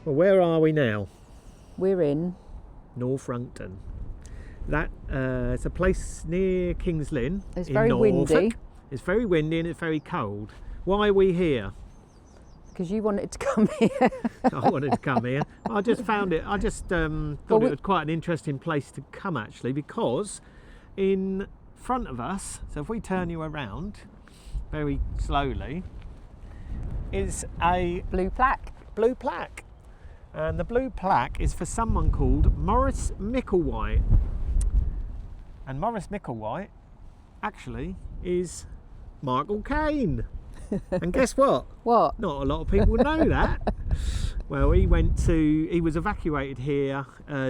Well, where are we now? We're in North Runcton. That it's a place near King's Lynn. It's in very Norfolk. windy. It's very windy and it's very cold. Why are we here? because you wanted to come here. I wanted to come here. I just found it. I just thought it was quite an interesting place to come actually, because in front of us, so if we turn you around very slowly, is a Blue plaque. blue plaque. And the blue plaque is for someone called Maurice Micklewhite. And Maurice Micklewhite actually is Michael Caine. And guess what? What? Not a lot of people know that. Well, he was evacuated here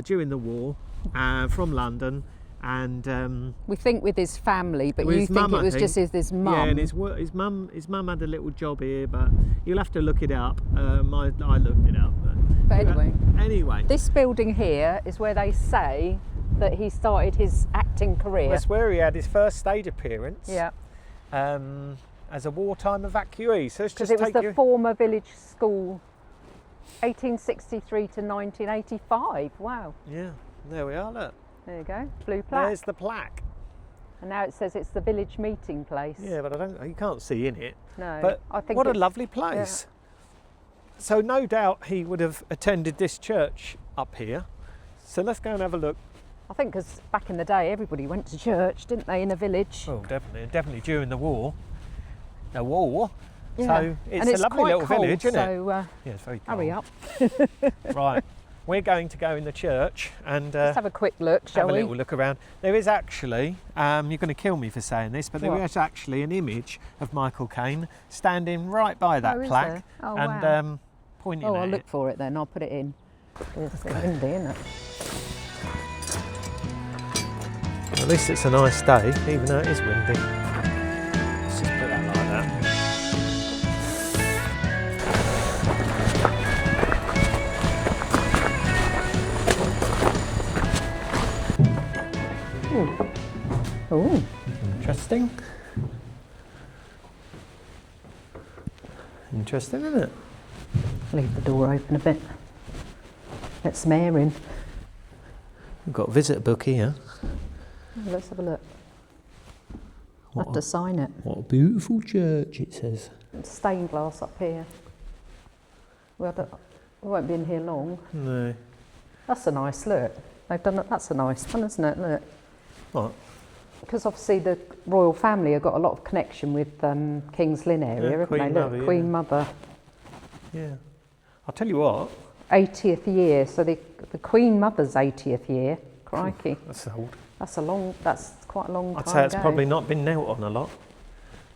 during the war from London, and We think with his family, but with you his think mum, it I was think. just his mum. Yeah, and his mum had a little job here, but you'll have to look it up. I looked it up. But Anyway. This building here is where they say that he started his acting career. That's where he had his first stage appearance. Yeah. As a wartime evacuee. So it's Because just it was the former village school, 1863 to 1985. Wow. Yeah, there we are, look. There you go. Blue plaque. There's the plaque. And now it says it's the village meeting place. Yeah, but you can't see in it. No. But I think what a it's- lovely place. Yeah. So no doubt he would have attended this church up here. So let's go and have a look. I think because back in the day everybody went to church, didn't they, in a village? Oh, definitely during the war. The war. Yeah. So And it's a lovely quite little cold, village, isn't it? so, Yeah, it's very cold. hurry up. Right, we're going to go in the church and Let's have a quick look, shall have a we? little look around. There is actually, you're going to kill me for saying this, but there What? is actually an image of Michael Caine standing right by that Oh, is plaque there? Oh, and wow. pointing Oh, at I'll look it. for it then. I'll put it in. It's windy, isn't it? At least it's a nice day, even though it is windy. Let's just put that like that. Oh, Interesting. Interesting, isn't it? leave the door open a bit. Let some air in. We've got a visitor book here. Let's have a look. I'll What have to sign it. What a beautiful church, it says. It's stained glass up here. Well, we won't be in here long. No. That's a nice look. They've done it. That's a nice one, isn't it? Look. What? Because obviously the royal family have got a lot of connection with King's Lynn area, haven't Queen they? Look, Mother, yeah. Queen Mother, Yeah. I'll tell you what, 80th year. So the Queen Mother's 80th year. Crikey, that's old. That's quite a long time I'd say it's ago. probably not been knelt on a lot.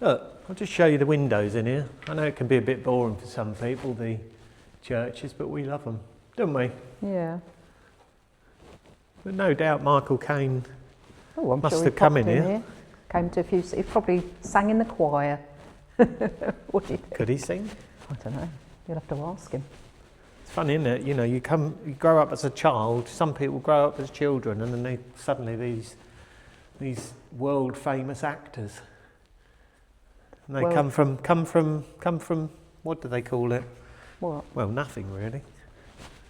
Look, I'll just show you the windows in here. I know it can be a bit boring for some people, the churches, but we love them, don't we? Yeah. But no doubt Michael Caine Oh, I'm must sure he have come popped in here. Came to a few. He probably sang in the choir. What do you think? Could he sing? I don't know. You'll have to ask him. It's funny, isn't it? You know, you grow up as a child. Some people grow up as children, and then they suddenly these world famous actors. And they Well- come from what do they call it? What? Well, nothing really.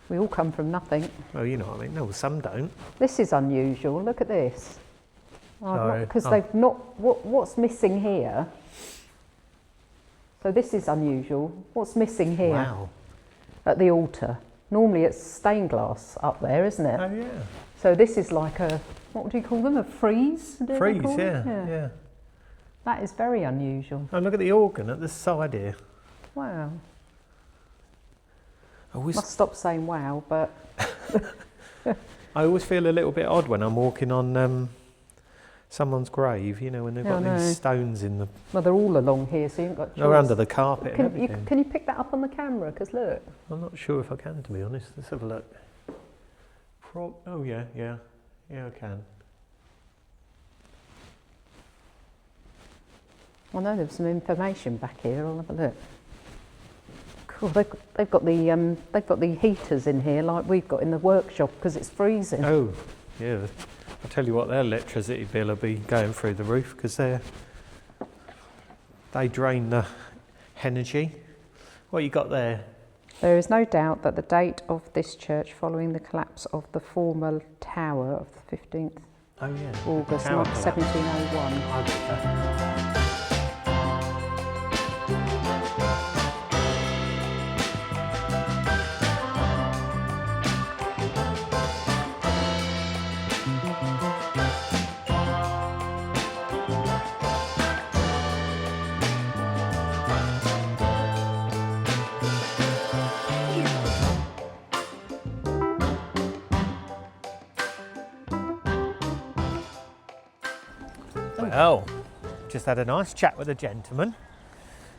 We all come from nothing. Well, you know what I mean. No, some don't. This is unusual. Look at this. Sorry. Because Oh. they've not. What's missing here? So this is unusual. What's missing here Wow. at the altar? Normally it's stained glass up there, isn't it? Oh yeah. So this is like a, what do you call them? A frieze? Do they Frieze, call it? yeah. That is very unusual. Oh, look at the organ at the side here. Wow. I always, Must stop saying wow, but I always feel a little bit odd when I'm walking on someone's grave. You know, when they've Yeah, got I know. these stones in the. well, they're all along here, so you haven't got. They're choice. under the carpet and Can you, everything. can you pick that up on the camera? Because look. I'm not sure if I can, to be honest. Let's have a look. Oh yeah, I can. I know there's some information back here. I'll have a look. Cool. They've got the heaters in here like we've got in the workshop because it's freezing. Oh, yeah. I'll tell you what, their electricity bill will be going through the roof because they drain the energy. What you got there? There is no doubt that the date of this church following the collapse of the former tower of the 15th August Tower collapse. 1701. I get that. Well, just had a nice chat with a gentleman.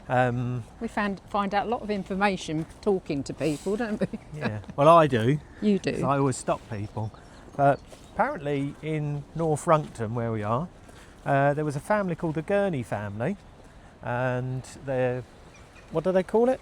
We find out a lot of information talking to people, don't we? Yeah, well I do. You 'Cause do. I always stop people. But apparently in North Runcton, where we are, there was a family called the Gurney family, and they're, what do they call it?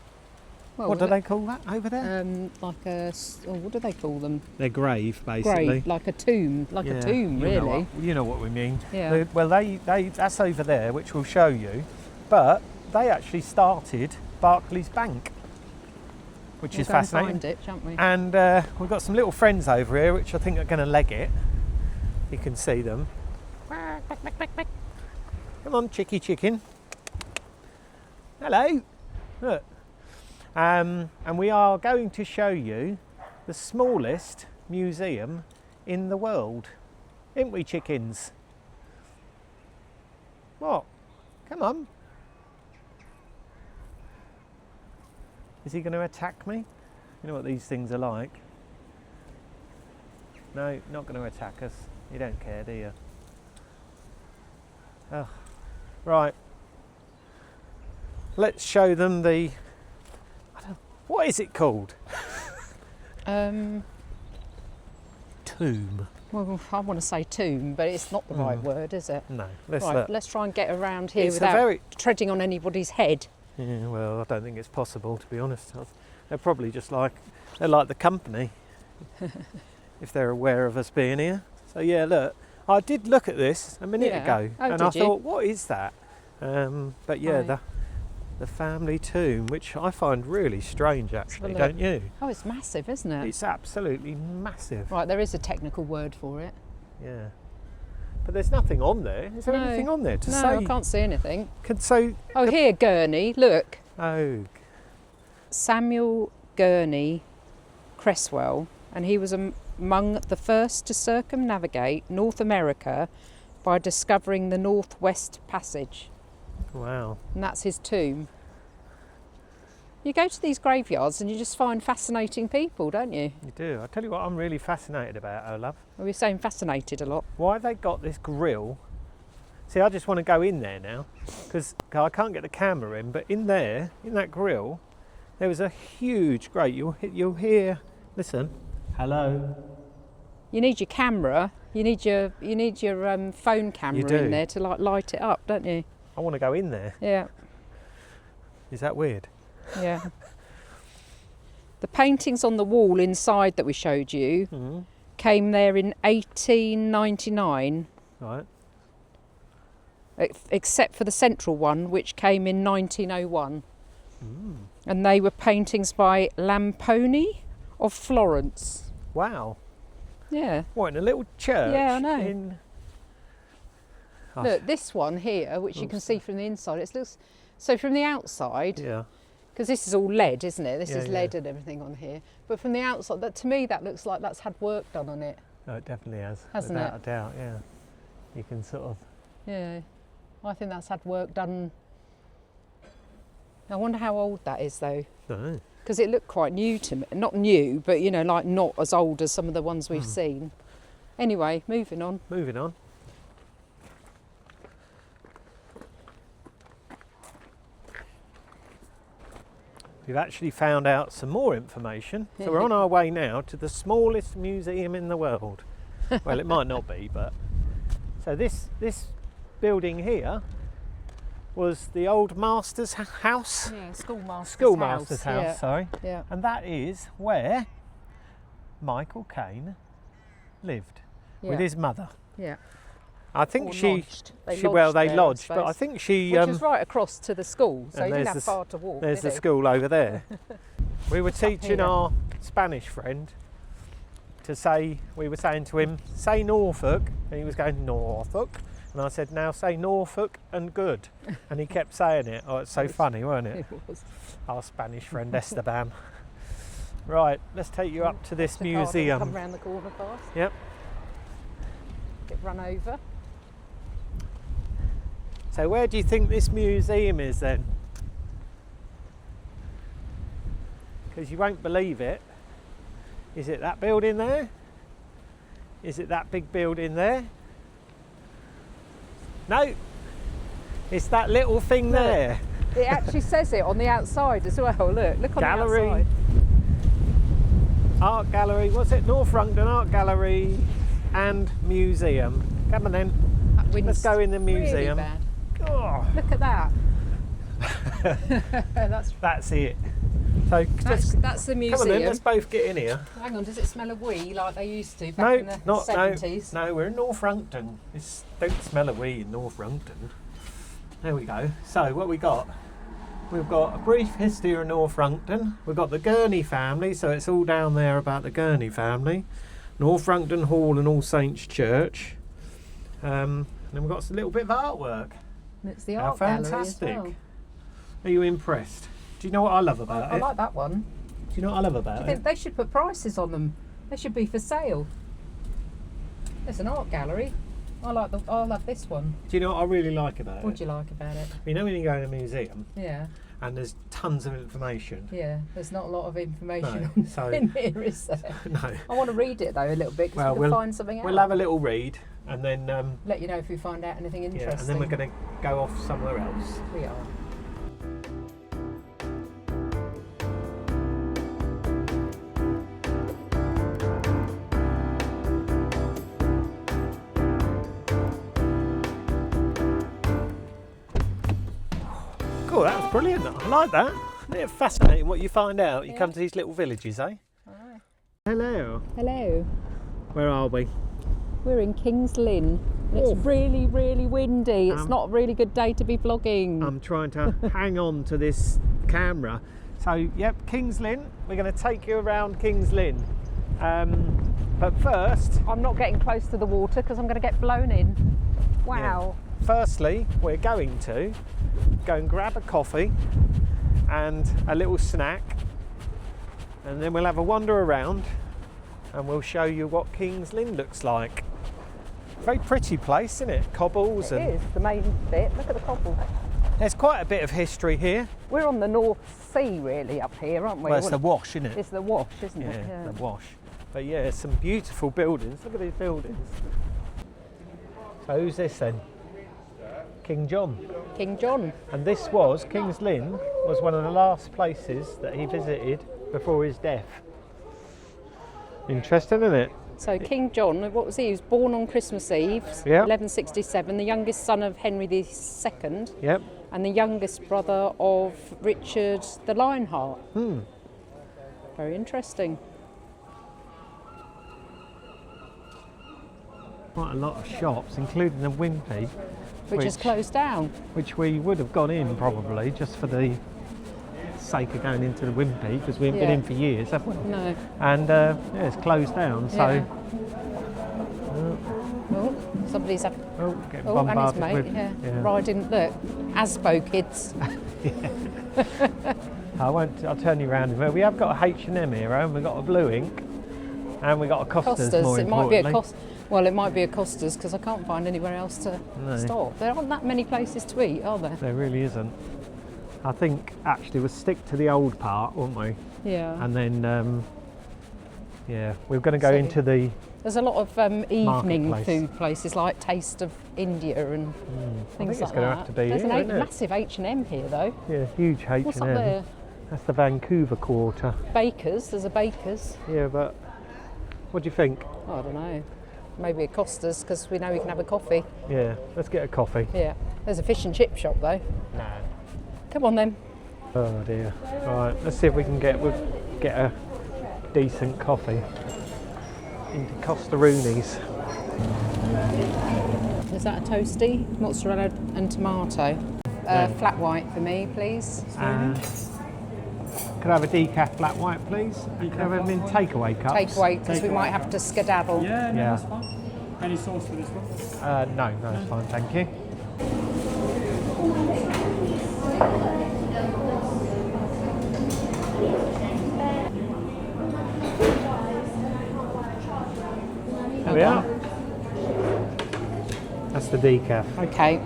Well, What do they call that over there? like a, what do they call them? Their grave, basically. Grave, like a tomb, Yeah, a tomb, you know really. you know what we mean. Yeah. Well, they that's over there, which we'll show you. But they actually started Barclays Bank, which We'll is go and fascinating. find it, shan't we? And we've got some little friends over here, which I think are going to leg it. You can see them. Come on, chicky chicken. Hello. Look. And we are going to show you the smallest museum in the world. Ain't we, chickens? What? Come on. Is he going to attack me? You know what these things are like. No, not going to attack us. You don't care, do you? Oh. Right. Let's show them the... What is it called? Tomb. Well, I want to say tomb, but it's not the right word, is it? No. Let's Right, look. let's try and get around here It's a without very- treading on anybody's head. Yeah, well, I don't think it's possible, to be honest. They're probably just like, they're like the company, if they're aware of us being here. So yeah, look, I did look at this a minute Yeah. ago, Oh, and I did you? thought, what is that? But yeah, Right. the family tomb, which I find really strange, actually, look. don't you? Oh, it's massive, isn't it? It's absolutely massive. Right, there is a technical word for it. Yeah. But there's nothing on there. Is there No. anything on there to No, say? I can't see anything. So, Oh, here, Gurney, look. oh, Samuel Gurney Cresswell, and he was among the first to circumnavigate North America by discovering the Northwest Passage, wow. and that's his tomb. You go to these graveyards and you just find fascinating people, don't you? You do. I tell you what I'm really fascinated about, Olaf. We're saying fascinated a lot. Why have they got this grill? See, I just want to go in there now because I can't get the camera in, but in there, in that grill, there was a huge grate. You'll hear, listen, hello. You need your camera. You need your phone camera do. in there to like light it up, don't you? I want to go in there. Yeah, Is that weird? yeah. The paintings on the wall inside that we showed you Mm-hmm. came there in 1899, Right. except for the central one, which came in 1901. And they were paintings by Lamponi of Florence. Wow. Yeah. What, in a little church? Yeah, I know. In... Oh, Look, this one here, which you can see from the inside, it looks so from the outside. yeah. Because this is all lead, isn't it? This Yeah, is lead and everything on here. But from the outside, that to me, that looks like that's had work done on it. No, it definitely has. Hasn't without it? a doubt, yeah. You can sort of... Yeah, I think that's had work done. I wonder how old that is, though. No. Because it looked quite new to me. Not new, but you know, like not as old as some of the ones we've seen. Anyway, moving on. Moving on. We've actually found out some more information. So we're on our way now to the smallest museum in the world. Well, it might not be, but... So this building here was the old master's house. Yeah, schoolmaster's Schoolmaster's house, Yeah. sorry. Yeah. And that is where Michael Caine lived with Yeah. his mother. Yeah. I think Or she, lodged. They they lodged there, I lodged, but I suppose. think she, Which is right across to the school, so and you didn't there's have the- far to walk. there's did the he? school over there. We were teaching here. our Spanish friend to say, we were saying to him, say Norfolk, and he was going Norfolk, and I said, now say Norfolk and good, and he kept saying it. Oh, it's so funny, wasn't it? It was. Our Spanish friend Esteban. Right, let's take you up to this The car didn't museum. Come round the corner fast. Yep. Get run over. So where do you think this museum is then? Because you won't believe it. Is it that building there? Is it that big building there? No, it's that little thing Look, there. It actually says it on the outside as well. Look on Gallery. the outside. Art gallery, what's it? North Runcton Art Gallery and Museum. Come on then, That wind's let's go in the museum. Really bad. Oh, Look at that. that's it. So just That's the come museum. on then, let's both get in here. Hang on, does it smell of wee like they used to back No, in the not 70s? no. We're in North Runcton. Don't smell a wee in North Runcton. There we go. So what we got? We've got a brief history of North Runcton. We've got the Gurney family, so it's all down there about the Gurney family. North Runcton Hall and All Saints Church. And then we've got a little bit of artwork. And it's the How art gallery as fantastic! well. Are you impressed? Do you know what I love about I it? like that one. Do you know what I love Do about you it? think they should put prices on them? They should be for sale. There's an art gallery. I love this one. Do you know what I really like about What it? do you like about it? You know when you go in a museum Yeah, and there's tons of information. yeah. There's not a lot of information No, so- in here, is there? No. I want to read it though a little bit because Well, we can find something out. We'll have a little read and then Let you know if we find out anything interesting. yeah, and then we're going to go off somewhere else. We are. Cool, that was brilliant. I like that. Isn't it fascinating what you find out? You Yeah. come to these little villages, eh? Aye. Hello. Hello. Where are we? We're in King's Lynn. And Oh. it's really, really windy. It's Um, not a really good day to be vlogging. I'm trying to hang on to this camera. So, yep, King's Lynn. We're going to take you around King's Lynn. But first, I'm not getting close to the water because I'm going to get blown in. Wow. firstly, we're going to go and grab a coffee and a little snack, and then we'll have a wander around and we'll show you what King's Lynn looks like. Very pretty place, isn't it? Cobbles It and is the main bit. Look at the cobble. there's quite a bit of history here. We're on the North Sea really up here, aren't we? Well, it's the Wash, isn't it? It's the Wash, isn't Yeah, it? the Wash. But yeah, some beautiful buildings. Look at these buildings. So who's this then? King John. King John. And this was, King's Lynn was one of the last places that he visited before his death. Interesting, isn't it? So King John, what was he? He was born on Christmas Eve, Yeah. 1167, the youngest son of Henry II, Yep. and the youngest brother of Richard the Lionheart. Very interesting. Quite a lot of shops, including the Wimpy, Which is closed down. which we would have gone in probably just for the sake of going into the Wimpy, because we haven't been Yeah. in for years, have we? No. And yeah, it's closed down, so Yeah. Oh, somebody's getting and his bombarded mate, with. yeah. Riding, look, Asbo kids. I'll turn you around. We have got a H&M here, and we've got a Blue Ink, and we've got a Costa's. More It might be a importantly. Well, it might be a Costa's because I can't find anywhere else to No. stop. There aren't that many places to eat, are there? There really isn't. I think actually we'll stick to the old part, won't we? Yeah. And then, yeah, we're going to go So- into the. There's a lot of evening Marketplace. food places like Taste of India and I things think it's like going to that. have to be There's here, an isn't it? massive H&M here though. Yeah, huge H&M. What's up there? That's the Vancouver quarter. Bakers. There's a Baker's. Yeah, but what do you think? I don't know. Maybe a Costa's because we know we can have a coffee. Yeah, let's get a coffee. Yeah. There's a fish and chip shop though. No. Come on then. Oh dear. Right, let's see if we can get a decent coffee into Costa-Rooney's. Is that a toasty? Mozzarella and tomato. Flat white for me, please. could have a decaf black white, please. And could I have them in takeaway cups? Takeaway, because we might have to skedaddle. Yeah, no, Yeah. that's fine. Any sauce for this one? No, it's fine, thank you. There we are. That's the decaf. Okay.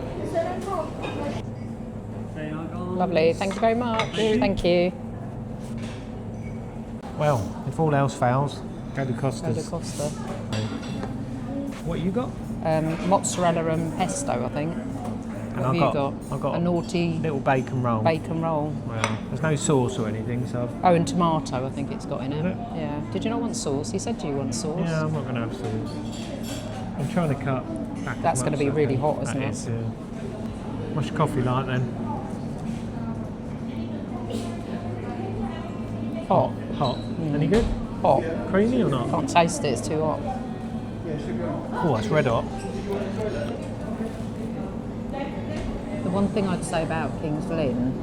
Lovely. Thank you very much. Thank you. Well, if all else fails, go to Costa's. Go to Costa. What you got? Mozzarella and pesto, I think. And What have you got? I've got a naughty little bacon roll. bacon roll. Well, there's no sauce or anything, so Oh, and tomato, I think it's got in it. Is it? Yeah. Did you not want sauce? You said you want sauce. yeah, I'm not going to have sauce. I'm trying to cut back. as That's much going to be as I really can. hot, isn't That it? is, yeah. What's your coffee like then? Hot. Hot. Any good? Hot. Creamy or not? Can't taste it, it's too hot. Oh, it's red hot. The one thing I'd say about King's Lynn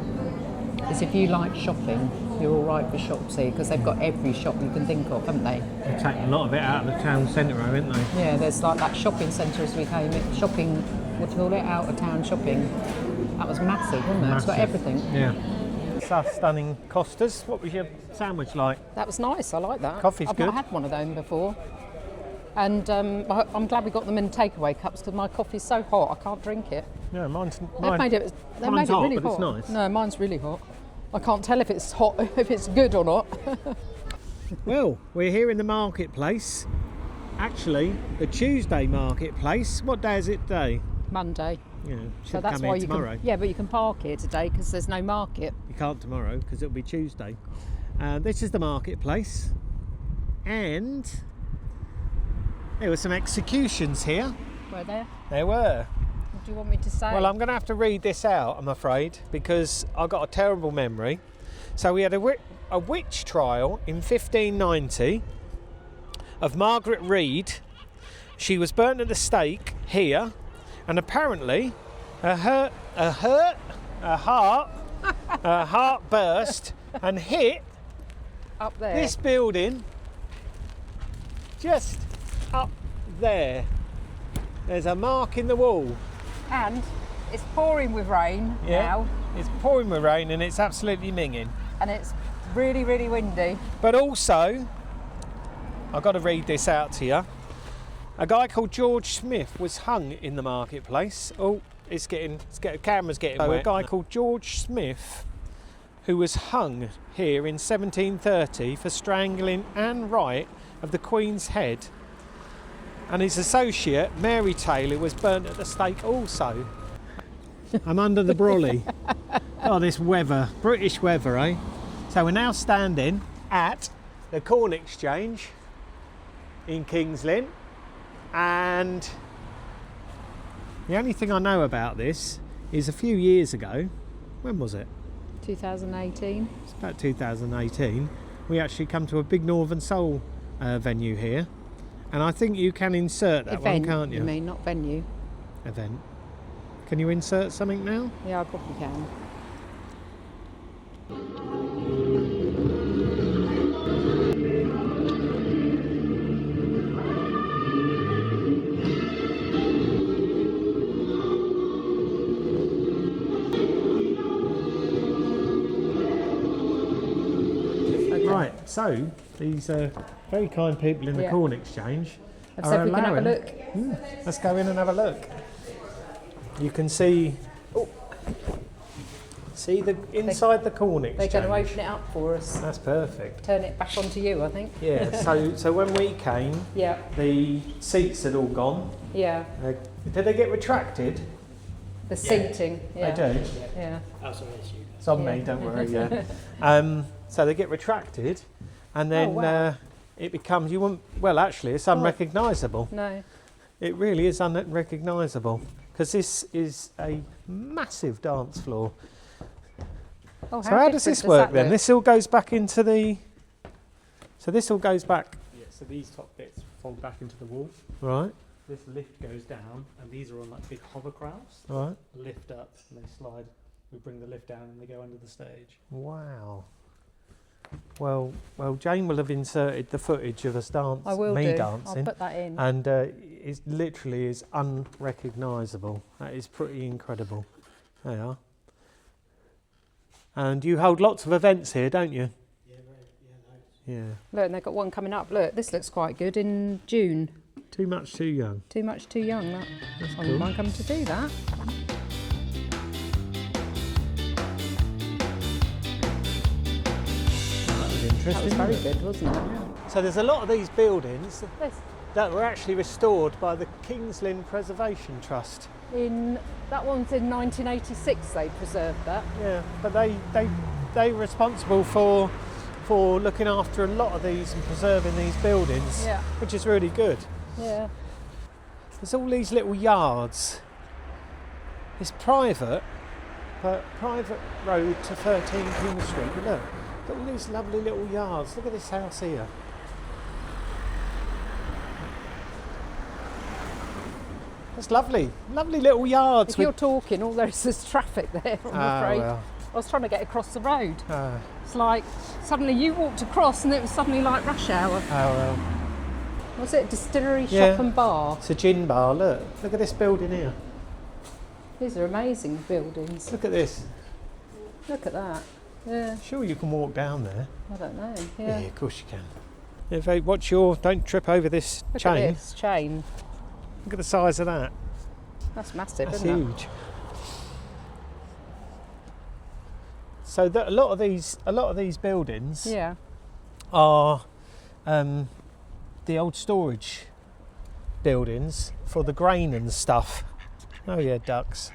is if you like shopping, you're all right for Shopsy, because they've got every shop you can think of, haven't they? They're taking a lot of it out of the town centre, haven't they? Yeah, there's like that shopping centre as we came in, shopping, what do you call it, out of town shopping. That was massive, wasn't it? It's got Massive. everything. Yeah. Stunning Costas. What was your sandwich like? That was nice, I like that. Coffee's I've good. not had one of them before. And I'm glad we got them in takeaway cups, because my coffee's so hot I can't drink it. Yeah, mine's They've made it hot, really but hot. it's nice. No, mine's really hot. I can't tell if it's hot, if it's good or not. Well, we're here in the marketplace. Actually, the Tuesday marketplace. What day is it today? Monday. Yeah, So should that's come why here you tomorrow. can. Yeah, but you can park here today because there's no market. You can't tomorrow because it'll be Tuesday. This is the marketplace, and there were some executions here. Were there? There were. What do you want me to say? Well, I'm going to have to read this out, I'm afraid, because I've got a terrible memory. So we had a witch trial in 1590 of Margaret Reed. She was burnt at the stake here, and apparently her heart burst and hit Up there. this building just up there. There's a mark in the wall. And it's pouring with rain now, It's pouring with rain and it's absolutely minging. and it's really, really windy. But also, I've got to read this out to you. A guy called George Smith was hung in the marketplace. Oh, camera's getting wet. A guy called George Smith, who was hung here in 1730 for strangling Anne Wright of the Queen's Head. And his associate, Mary Taylor, was burnt at the stake also. I'm under the brolly. Oh, this weather, British weather, eh? So we're now standing at the Corn Exchange in King's Lynn, and the only thing I know about this is a few years ago, when was it? 2018. It's about 2018. We actually come to a big Northern Soul venue here, and I think you can insert that Event, one, can't you? You mean, not venue. Event. Can you insert something now? Yeah, I probably can. Right, so these very kind people in the Yeah. Corn Exchange I've are said we can have a allowing- look. Let's go in and have a look. You can see the inside the Corn They're Exchange. going to open it up for us. That's perfect. Turn it back onto you, I think. Yeah. So when we came, Yeah, the seats had all gone. yeah. Did they get retracted? The seating. Yeah. They do. Yeah. It's on me. Yeah. Don't worry. Yeah. So they get retracted, and then wow. it becomes actually it's unrecognisable. No. It really is unrecognisable because this is a massive dance floor. Oh, So how does this work then? Look? This all goes back into the. So this all goes back, Yeah, so these top bits fold back into the wall. right? This lift goes down, and these are on like big hovercrafts. Right. Lift up, and they slide. We bring the lift down, and they go under the stage. Wow. Well, Jane will have inserted the footage of us I will me do. dancing, I'll put that in. and it literally is unrecognisable. That is pretty incredible. There you are. And you hold lots of events here, don't you? Yeah. Look, and they've got one coming up. Look, this looks quite good in June. Too much, too young. Too much, too young. That. That's I cool. wouldn't mind coming to do that. That was interesting. That was very wasn't it? good, wasn't it? So there's a lot of these buildings This. that were actually restored by the Lynn Preservation Trust. That one's in 1986. They preserved that. Yeah, but they're responsible for looking after a lot of these and preserving these buildings, Yeah. which is really good. Yeah. There's all these little yards. It's private, but private road to 13 King Street. But look at all these lovely little yards. Look at this house here. That's lovely. Lovely little yards. If you're talking, all there is traffic there, I'm afraid. Well. I was trying to get across the road. Ah, It's like suddenly you walked across and it was suddenly like rush hour. oh well. Was it a distillery, Yeah. shop and bar? It's a gin bar. Look at this building here. These are amazing buildings. Look at this. Look at that. Yeah, Sure, you can walk down there. I don't know. Yeah, Yeah. of course you can. Don't trip over this Look chain. at this chain. Look at the size of that. That's massive, That's isn't it? huge. So a lot of these buildings Yeah. are the old storage buildings for the grain and stuff. Oh yeah, ducks.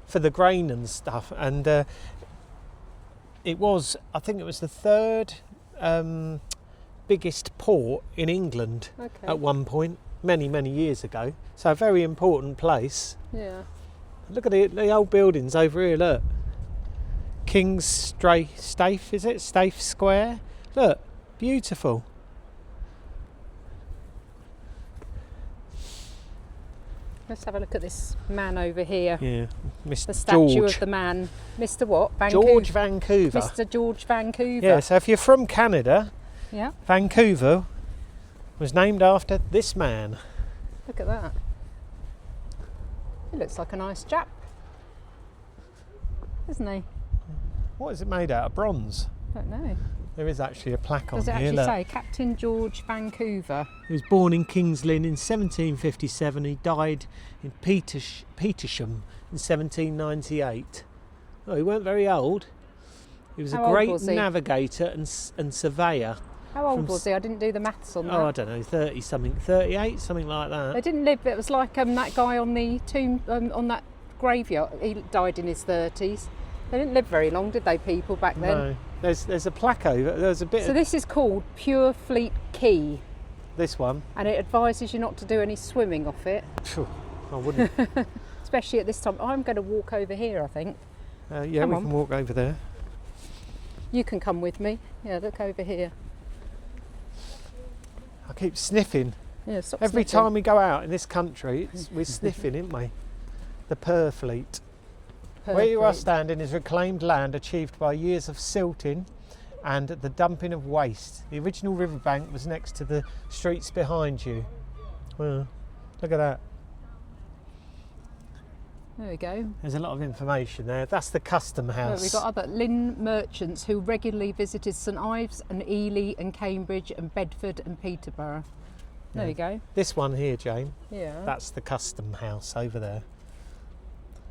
For the grain and stuff, and I think it was the third biggest port in England Okay. at one point, many years ago. So a very important place. Yeah. Look at the old buildings over here. Look, King's Stafe, is it? Stafe Square. Look, beautiful. Let's have a look at this man over here. Yeah, Mr. The statue George. of the man. Mr. what? Vancouver. George Vancouver. Mr. George Vancouver. Yeah, so if you're from Canada, Yeah. Vancouver was named after this man. Look at that. He looks like a nice chap. Isn't he? What is it made out of? Bronze? Don't know. There is actually a plaque Does it on here. actually Look. say Captain George Vancouver? He was born in King's Lynn in 1757. He died in Petersham in 1798. Oh, he weren't very old. He was How a old great was he? navigator and surveyor. How old From was he? I didn't do the maths on that. Oh, I don't know, 30 something, 38, something like They that. didn't live. It was like that guy on the tomb on that graveyard. He died in his 30s. They didn't live very long, did they? People back then. No, there's a plaque over. There's a bit So of this is called Pure Fleet Quay, this one. and it advises you not to do any swimming off it, Phew, I wouldn't. especially at this time. I'm going to walk over here. I think Yeah, Come we on. can walk over there. you can come with me. Yeah, look over here. I keep sniffing. Yeah, stop Every sniffing. time we go out in this country, we're sniffing, aren't we? The Purfleet. Where you are Perfect. standing is reclaimed land achieved by years of silting and the dumping of waste. The original riverbank was next to the streets behind you. Well, look at that. There we go. There's a lot of information there. That's the custom Look, house. we've got other Lynn merchants who regularly visited St Ives and Ely and Cambridge and Bedford and Peterborough. There Yeah. we go. This one here, Jane, Yeah. that's the custom house over there.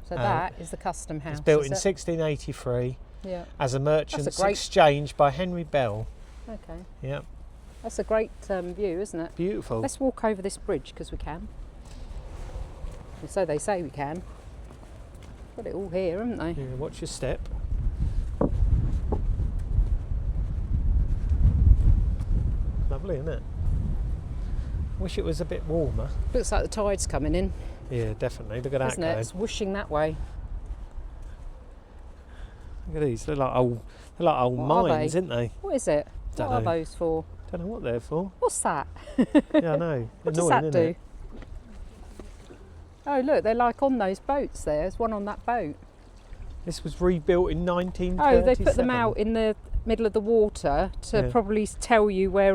So that is the custom house. It's built is in it? 1683 Yeah. as a merchant's great- exchange by Henry Bell. Okay. Yeah, That's a great view, isn't it? beautiful. Let's walk over this bridge because we can. Or so they say we can. Got it all here, haven't they? Yeah, watch your step. Lovely, isn't it? Wish it was a bit warmer. Looks like the tide's coming in, Yeah, definitely. Look at that isn't it? going. It's whooshing that way. Look at these. They're like old What are mines, they? aren't they? What is it? Don't What are know. those for? Don't know what they're for. What's that? Yeah, I know. What does Annoying, that isn't do? it? Oh, look, they're like on those boats there. There's one on that boat. This was rebuilt in 1937. Oh, they put them out in the middle of the water to Yeah. probably tell you where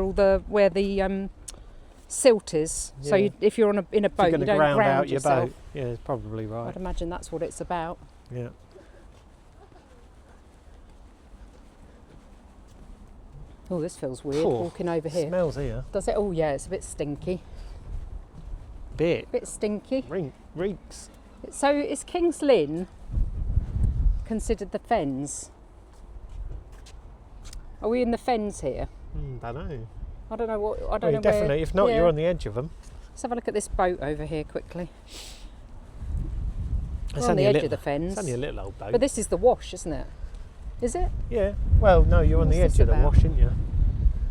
the silt is. So Yeah. if you're in a If boat, you're you going to don't ground out your yourself. boat. Yeah, it's probably right. I'd imagine that's what it's about. Yeah. Oh, this feels weird Oh, walking over here. Smells here. Does it? Oh yeah, it's a bit stinky. Bit. Bit stinky. Reeks. So is King's Lynn considered the Fens? Are we in the Fens here? Don't know. I don't know what. I don't Well, know definitely. where. If not, yeah. you're on the edge of them. Let's have a look at this boat over here quickly. It's We're on only the a edge little, of the Fens. It's only a little old boat. But this is the wash, isn't it? Is it? Yeah. Well, no, you're on What's the edge this of the about? wash, aren't you?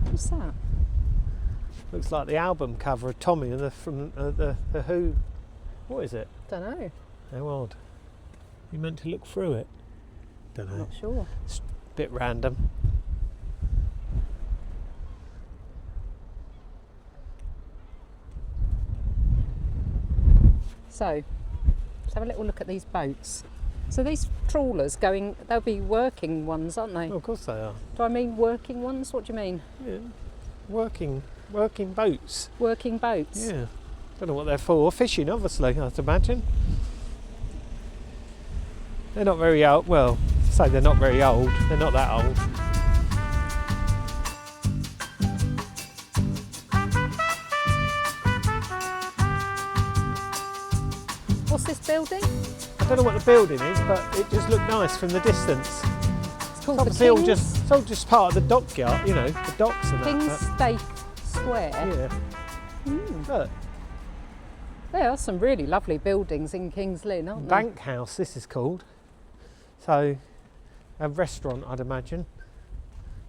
What's that? Looks like the album cover of Tommy and from the Who. What is it? Don't know. How odd. You meant to look through it. Don't know. Not sure. It's a bit random. So, let's have a little look at these boats. So these trawlers they'll be working ones, aren't they? Oh, of course they are. Do I mean working ones? What do you mean? Yeah. Working boats. Working boats? Yeah. Don't know what they're for. Fishing, obviously, I'd imagine. They're not very old. Well, say they're not very old. They're not that old. What's this building? I don't know what the building is, but it just looked nice from the distance. It's called Obviously, the all King's, it's all just part of the dockyard, you know, the docks and King's that. Stake Square. Yeah. Look, There are some really lovely buildings in King's Lynn, aren't Bank House, this is called. So, a restaurant, I'd imagine.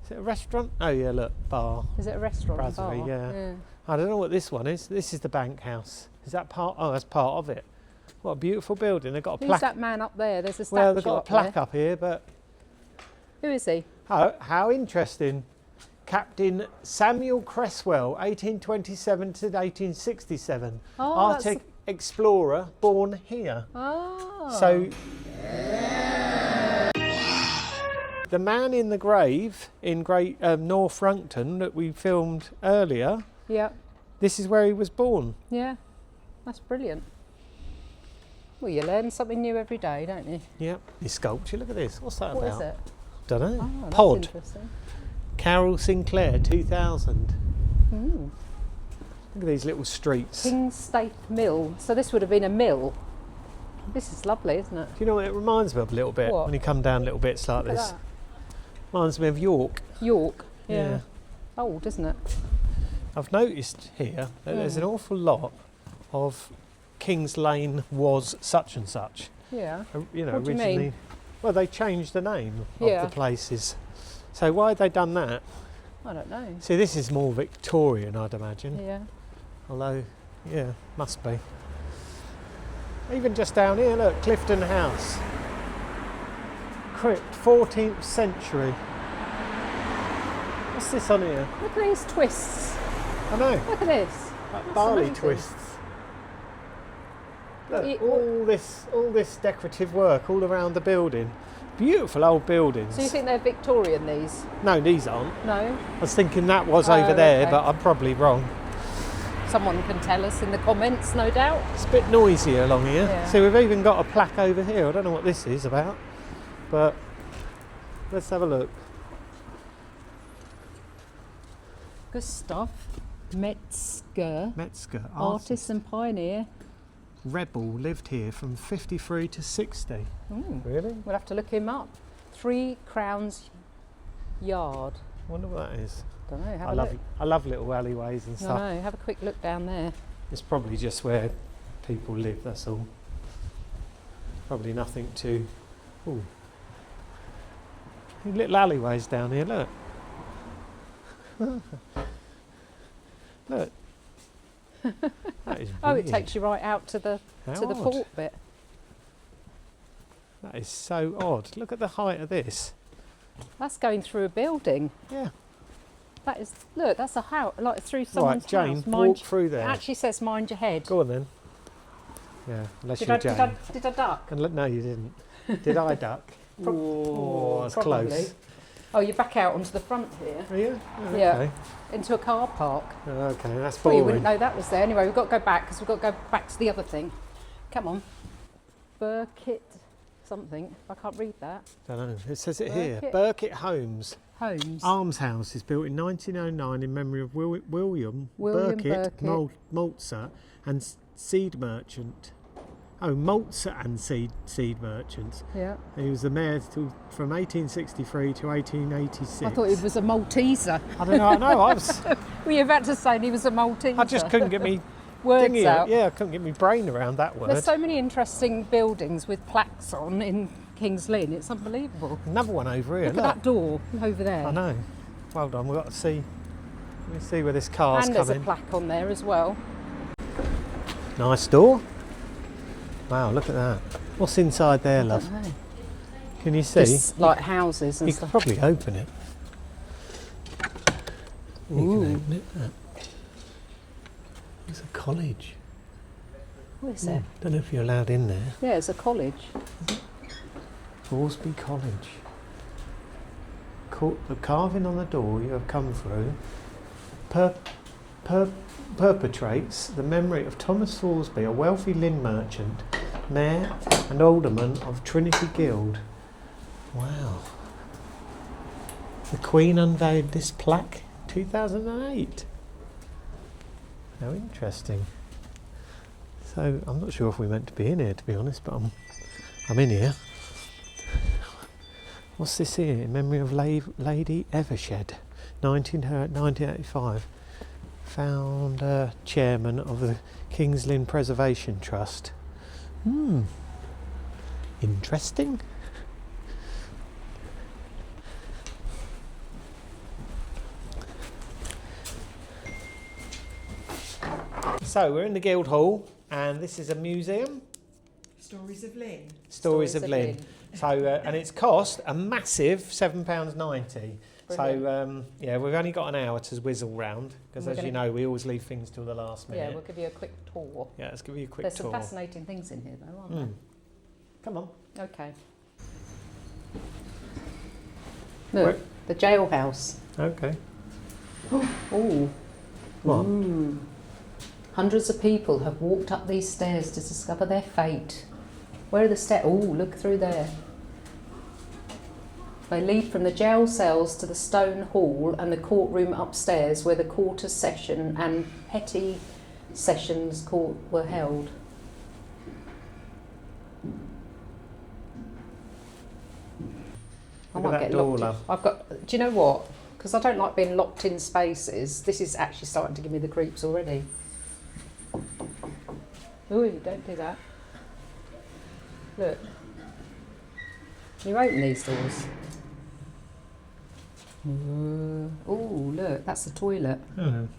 Is it a restaurant? Oh yeah, look, bar. there? Is it a restaurant? and Brasserie, bar? yeah. I don't know what this one is. This is the Bank House. Is that part? Oh, that's part of it. What a beautiful building. They've got a Who's plaque. that man up there? There's a statue Well, they've got a up plaque there. up here, but Who is he? how interesting. Captain Samuel Cresswell, 1827 to 1867. Oh, Arctic explorer, born here. Oh. So, the man in the grave in Great North Runcton that we filmed earlier, Yeah, this is where he was born. yeah. That's brilliant. Well, you learn something new every day, don't you? Yep. This sculpture, look at this. What's that What about? is it? Don't know. Oh, that's Pod. interesting. Carol Sinclair, 2000. Mm. Look at these little streets. Do King's Stake Mill. So this would have been a mill. This is lovely, isn't it? you know what it reminds me of a little bit? What? When you come down little bits like Look at this. that. Reminds me of York. York. Yeah. Yeah. Old, isn't it? I've noticed here that there's an awful lot of King's Lane was such and such. Yeah. You know, What do you originally. mean? Well, they changed the name Yeah. of the places. So why had they done that? I don't know. See, this is more Victorian, I'd imagine. Yeah. Although, yeah, must be. Even just down here, look, Clifton House. Crypt, 14th century. What's this on here? Look at these twists. I know, Look at this. like barley amazing. twists. Look, It- all this decorative work all around the building. Beautiful old buildings. So you think they're Victorian, these? No, these aren't. No? I was thinking that was Oh, over there, okay. but I'm probably wrong. Someone can tell us in the comments, no doubt. It's a bit noisy along here. Yeah. See, we've even got a plaque over here. I don't know what this is about, but let's have a look. Gustav Metzger, Metzger, artist and pioneer. rebel, lived here from 53 to 60. Ooh, Really? we'll have to look him up. 3 Crowns Yard. Wonder what that is. Don't know. Have a look. I love little alleyways and No, stuff. no. Have a quick look down there. It's probably just where people live. That's all. Probably nothing to. Ooh. Little alleyways down here. Look. Look. That is Oh, it weird. takes you right out to the How to the odd. fort bit. That is so odd. Look at the height of this. That's going through a building. Yeah. That is. Look, that's a house. Like through someone's Right, Jane, house. walk through It there. actually says mind your head. Go on then. Yeah, unless Did you're I, Jane. did I duck? And look, no, you didn't. Did I duck? Prob- Oh, that's probably. close. Oh, you're back out onto the front here. Are you? Oh, Yeah. okay. Into a car park. Oh, okay, that's Well, you boring. wouldn't know that was there. Anyway, we've got to go back because we've got to go back to the other thing. Come on. Burkitt something. I can't read that. Don't know. It says it here. Burkitt. Burkitt Homes. Homes. Almshouse is built in 1909 in memory of William Burkitt. Maltzer and seed merchant. Oh, Maltzer and seed merchants. Yeah. And he was the mayor from 1863 to 1886. I thought it was a Malteser. I don't know. No, I was. Were you about to say he was a Malteser? I just couldn't get me words thingy out. Yeah, I couldn't get my brain around that word. There's so many interesting buildings with plaques on in King's Lynn. It's unbelievable. Another one over here. Look at that door over there. I know. Well done. We've got to see. Let me see where this car's And there's coming. a plaque on there as well. Nice door. Wow, look at that. What's inside there, I love? don't know. Can you see? Just like houses and You could stuff. probably open it. You Ooh. can open it. That. It's a college. What is it? Don't know if you're allowed in there. Yeah, it's a college. Thoresby College. The carving on the door you have come through perpetrates the memory of Thomas Thoresby, a wealthy Lynn merchant, mayor and alderman of Trinity Guild. Wow. The Queen unveiled this plaque 2008. How interesting. So I'm not sure if we're meant to be in here, to be honest, but I'm in here. What's this here? In memory of Lady Evershed, 1985. Founder, chairman of the King's Lynn Preservation Trust. Interesting. So we're in the Guildhall, and this is a museum. Stories of Lynn. Stories of Lynn. So and it's cost a massive £7.90. So yeah, we've only got an hour to whizzle round because, as you know, we always leave things till the last minute. Yeah, we'll give you a quick tour. Yeah, let's give you a quick There's tour. some fascinating things in here, though, aren't Come on. there? Okay. Look, the jailhouse. Okay. Ooh. What? Ooh. Hundreds of people have walked up these stairs to discover their fate. Where are the stairs? Oh, look through there. They lead from the jail cells to the stone hall and the courtroom upstairs where the quarter session and petty sessions court were held. I Look at might that get door, locked in. love. I've got. Do you know what? Because I don't like being locked in spaces. This is actually starting to give me the creeps already. Ooh, don't do that. Look. You open these doors. Ooh, look, that's the toilet.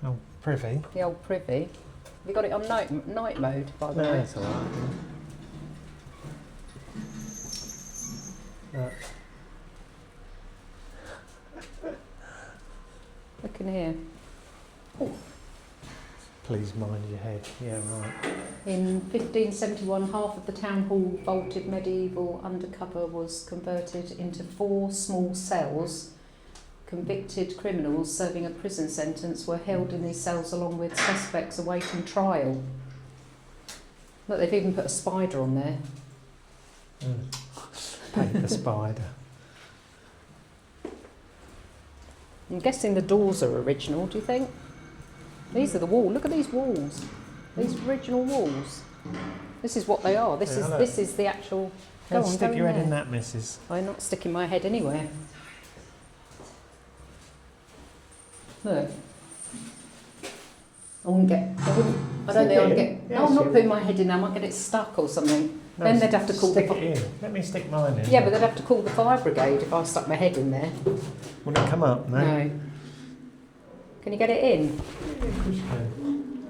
Oh, privy. The old privy. Have you got it on night mode, by the No, way? that's all right. Look in here. Ooh. Please mind your head. Yeah, right. In 1571, half of the town hall vaulted medieval undercover was converted into 4 small cells. Convicted criminals serving a prison sentence were held in these cells along with suspects awaiting trial. Look, they've even put a spider on there. Paper spider. I'm guessing the doors are original, do you think? These are the walls. Look at these walls. These original walls. This is what they are. This is the actual. Go on, stick go your in head in there. that, missus. I'm not sticking my head anywhere. Look. I don't think I'd get. No, I'm not putting my head in there. I might get it stuck or something. No, then they'd have to call stick it in. Let me stick mine in. Yeah, but they'd have to call the fire brigade if I stuck my head in there. Would it come up? No. No. Can you get it in? Yeah, of course you can.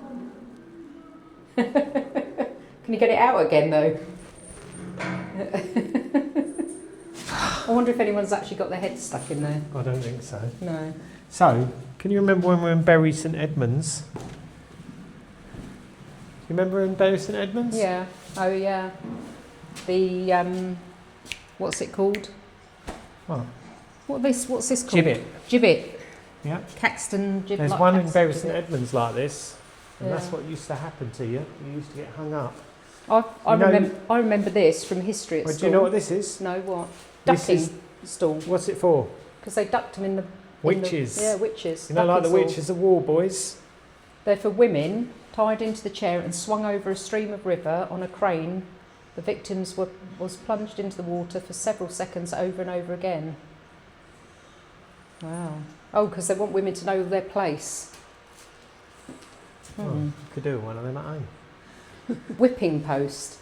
Can you get it out again though? I wonder if anyone's actually got their head stuck in there. I don't think so. No. So, can you remember when we were in Bury St Edmunds? You remember in Bury St Edmunds? Yeah. Oh yeah. The what's it called? What? What's this called? Gibbet. Gibbet. Yeah. Caxton gibbet. There's like one in Caxton Bury St gibbet. Edmunds like this, and that's Yeah. what used to happen to you. You used to get hung up. I remember this from history at Well, school. do you know what this is? No, what? This Ducking is- stall. What's it for? Because they ducked them in the... Witches. Yeah, witches. You know, like the ducking stall. witches of war, boys. They're for women tied into the chair and swung over a stream of river on a crane. The victims was plunged into the water for several seconds over and over again. Wow. Oh, because they want women to know their place. Oh, could do one of them at home. Whipping post.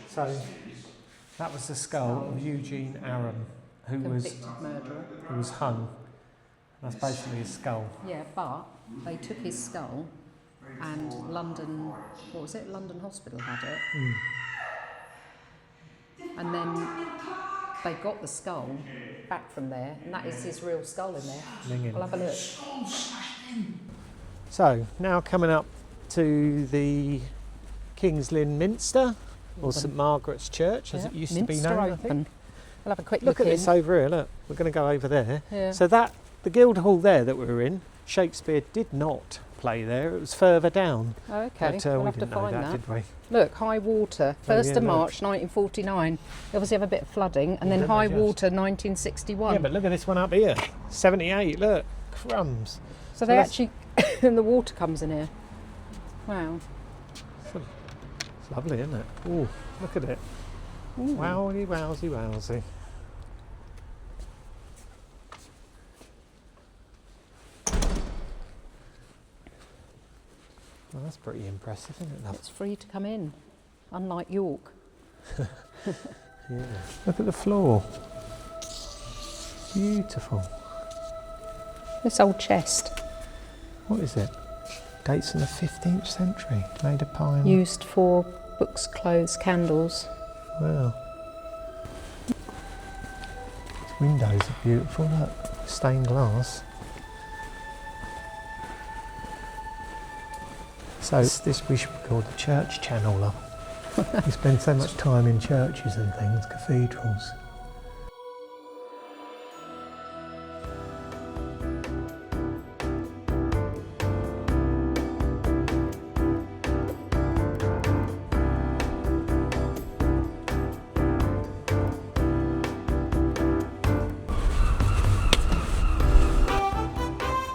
So that was the skull of Eugene Aram, who Convicted murderer. was hung. That's basically his skull. Yeah, but they took his skull and London, what was it? London Hospital had it. And then they got the skull back from there, and that is his real skull in there. Minging. We'll have a look. So now coming up to the King's Lynn Minster, or St Margaret's Church, as it used to be Minster known. I open. think. We'll have a quick Look look at in. this over here. Look, we're going to go over there. Yeah. So that the Guildhall there that we were in, Shakespeare did not play there. It was further down. Oh, okay, But we'll we have to didn't know find that, did we? Look, high water, 1st yeah, of March 1949. They obviously have a bit of flooding, and then didn't high they just? water 1961. Yeah, but look at this one up here. 78. Look, crumbs. so they let's- actually, and the water comes in here. Wow. It's lovely, isn't it? Oh, look at it. Ooh. Wowsy, wowsy, wowsy. Well, that's pretty impressive, isn't it, love? It's free to come in, unlike York. Yeah. Look at the floor. Beautiful. This old chest, What is it? Dates in the 15th century. Made of pine. used for books, clothes, candles. Wow. These windows are beautiful. Look, stained glass. So this we should be called the church channel, love. We spend so much time in churches and things, cathedrals.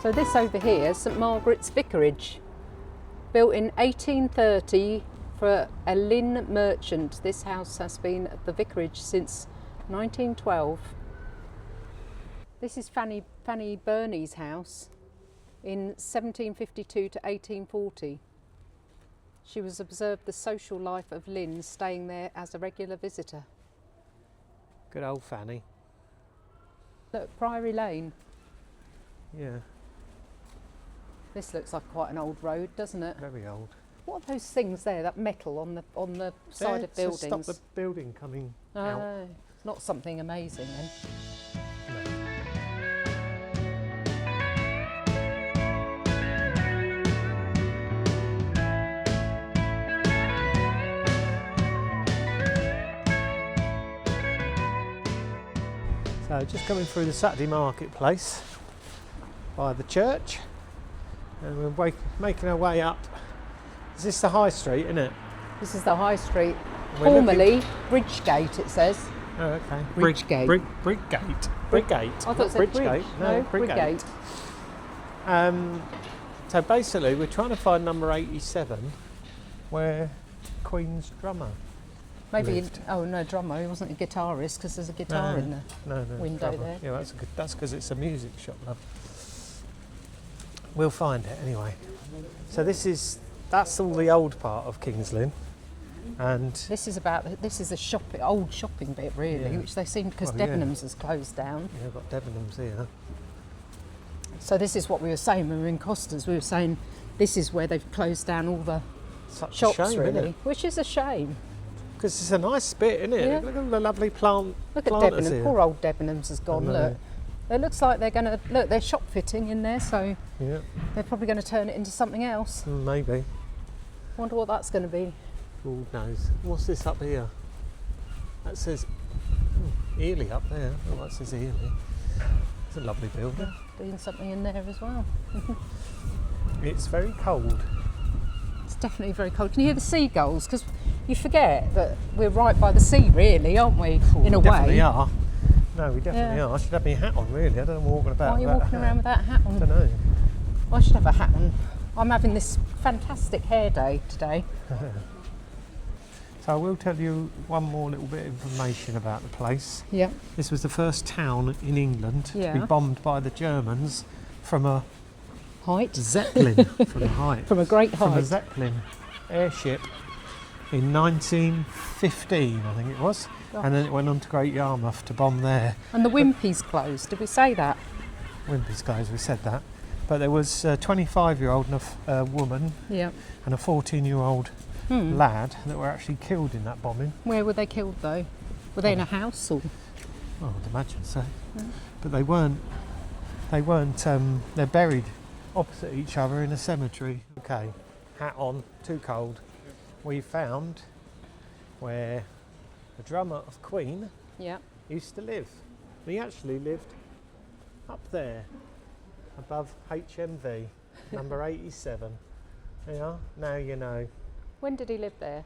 So this over here, St Margaret's Vicarage, built in 1830 for a Lynn merchant. This house has been at the vicarage since 1912. This is Fanny Burney's house in 1752 to 1840. She was observed the social life of Lynn, staying there as a regular visitor. Good old Fanny. Look, Priory Lane. Yeah, This looks like quite an old road, doesn't it? very old. What are those things there? That metal on the side of There, to stop buildings? the building coming out. Oh, it's not something amazing then. No. So just coming through the Saturday marketplace by the church, and we're making our way up. Is this the High Street, isn't it? This is the High Street. We're looking- Formerly Bridgegate, it says. Oh, okay. Bridgegate. Brigate. Brigate. I thought it said bridge. No, Brigate. So basically, we're trying to find number 87, where Queen's drummer. Maybe. lived. Oh no, drummer. He wasn't a guitarist because there's a guitar in there. No, window drummer. there. Yeah, that's good. That's because it's a music shop, love. We'll find it anyway. So that's all the old part of King's Lynn, and This is the old shopping bit really, Yeah. which they seem because Well, yeah. Debenhams has closed down. you've got Debenhams here. So this is what we were saying when we were in Costa's. We were saying this is where they've closed down all the Such shops a shame, really, isn't it? which is a shame. Because it's a nice bit, isn't it? Yeah. Look at the lovely Look at planters Debenhams. here. Poor old Debenhams has gone. I know. Look, it looks like they're going to look. They're shop fitting in there, so Yeah, they're probably going to turn it into something else. maybe. Wonder what that's going to be. Lord knows. What's this up here? That says Ely up there. Oh, that says Ely. It's a lovely building. Doing something in there as well. It's very cold. It's definitely very cold. Can you hear the seagulls? Because you forget that we're right by the sea, really, aren't we? In a We way. definitely are. No, we definitely are. I should have my hat on, really. I don't know I'm walking about Why are you without a walking hat. around with that hat on? I don't know. I should have a hat on. I'm having this fantastic hair day today. So I will tell you one more little bit of information about the place. Yeah. This was the first town in England to be Yeah. bombed by the Germans from a Height. Zeppelin, from a height. From a great From a height. Zeppelin airship in 1915, I think it was. Gosh. And then it went on to Great Yarmouth to bomb there. And the Wimpy's closed. Did we say that? Wimpy's guys, we said that. But there was a 25-year-old and a woman Yeah. and a 14-year-old lad that were actually killed in that bombing. Where were they killed though? Were they in a house or? Oh, I'd imagine so. But they weren't. They're buried opposite each other in a cemetery. Okay, hat on, too cold. We found where the drummer of Queen Yeah. used to live. He actually lived up there, above HMV, number 87. Yeah, now you know. When did he live there?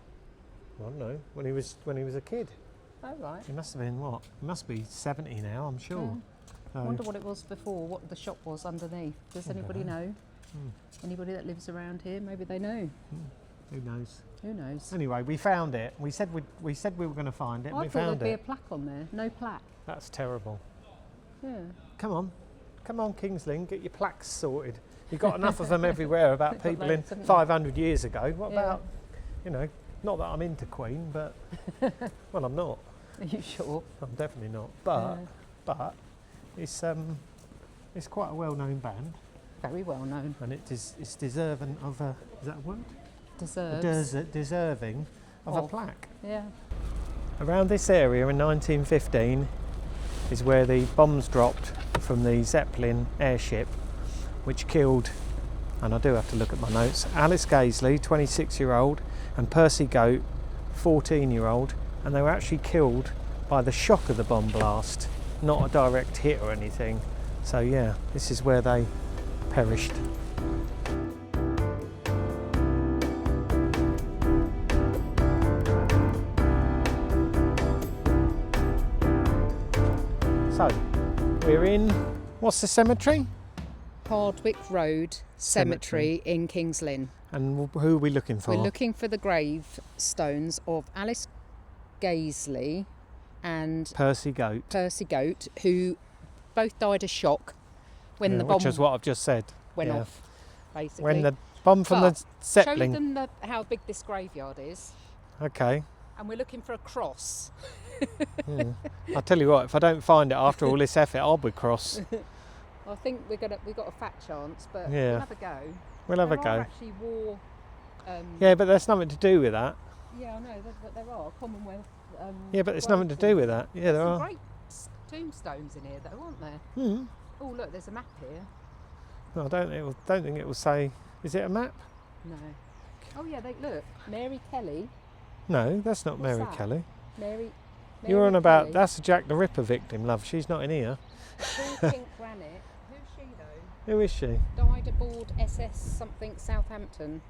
I don't know. When he was a kid. Oh right. He must have been what? He must be 70 now, I'm sure. I wonder what it was before, what the shop was underneath. Does anybody know? Anybody that lives around here, maybe they know. Who knows? Who knows? Anyway, we found it. We said we were going to find it. And I we thought found there'd be a it. plaque on there. No plaque. That's terrible. Yeah. Come on, Kings Lynn, get your plaques sorted. You've got enough of them everywhere about Got people in loads, haven't you? 500 years ago. What Yeah. about, not that I'm into Queen, but well, I'm not. Are you sure? I'm definitely not. But it's quite a well-known band, Very well known. and it's deserving of a. Is that a word? Deserves. Deserving of a Of. plaque. Yeah. Around this area in 1915 is where the bombs dropped from the Zeppelin airship, which killed, and I do have to look at my notes, Alice Gaisley, 26-year-old, and Percy Goat, 14-year-old, and they were actually killed by the shock of the bomb blast, not a direct hit or anything. So yeah, this is where they perished. So, we're in, what's the cemetery? Hardwick Road Cemetery in Kings Lynn. And who are we looking for? We're looking for the gravestones of Alice Gaisley and Percy Goat. Percy Goat, who both died of shock when the bomb which is what I've just said. went yeah. off, basically. When the bomb from But the show Zeppelin. them how big this graveyard is, Okay. and we're looking for a cross. I'll tell you what, if I don't find it after all this effort, I'll be cross. I think we've got a fat chance, but Yeah. we'll have a go. We'll have a There go. are actually war. Yeah, but there's nothing to do with that. Yeah, I know. There are Commonwealth. Yeah, but there's nothing to do with that. Yeah, there Some are. great tombstones in here, though, aren't there? Hmm. Oh, look, there's a map here. No, I don't think it will say. Is it a map? No. Oh yeah, look. Mary Kelly. No, that's not What's Mary that? Kelly. Mary You're on about. Kelly. That's a Jack the Ripper victim, love. She's not in here. Tall pink granite. Who's she though? Who is she? Died aboard SS something Southampton.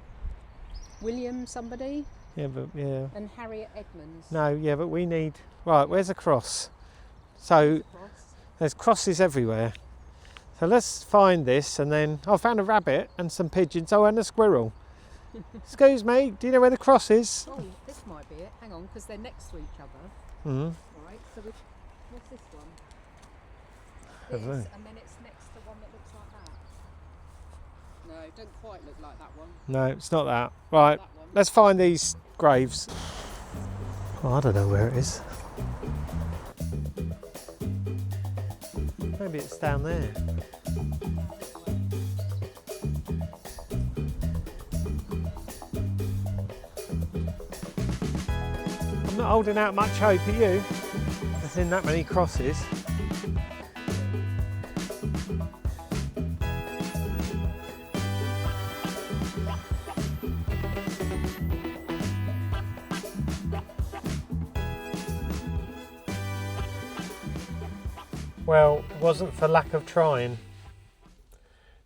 William somebody Yeah, but yeah. and Harriet Edmonds. No, yeah, but we need. Right, where's a cross? So Cross. there's crosses everywhere. So let's find this, and then I found a rabbit and some pigeons. Oh, and a squirrel. Excuse me, do you know where the cross is? Oh, this might be it. Hang on, because they're next to each other. Hmm. Right. So what's this one? Have This, they? and then it's next to one that looks like that. No, it don't quite look like that one. No, it's not that. Right, That one. let's find these graves. Oh, I don't know where it is. Maybe it's down there. I'm not holding out much hope, are you? There's in that many crosses. Well, it wasn't for lack of trying.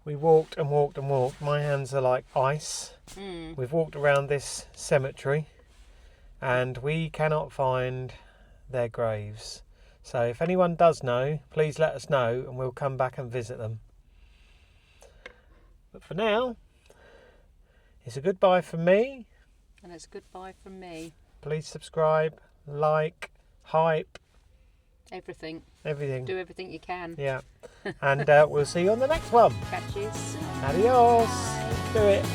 We walked and walked and walked. My hands are like ice. We've walked around this cemetery and we cannot find their graves. So if anyone does know, please let us know and we'll come back and visit them. But for now, it's a goodbye from me. And it's goodbye from me. Please subscribe, like, hype. Everything. Everything. Do everything you can. Yeah. And we'll see you on the next one. Catch you soon. Adios. Do it.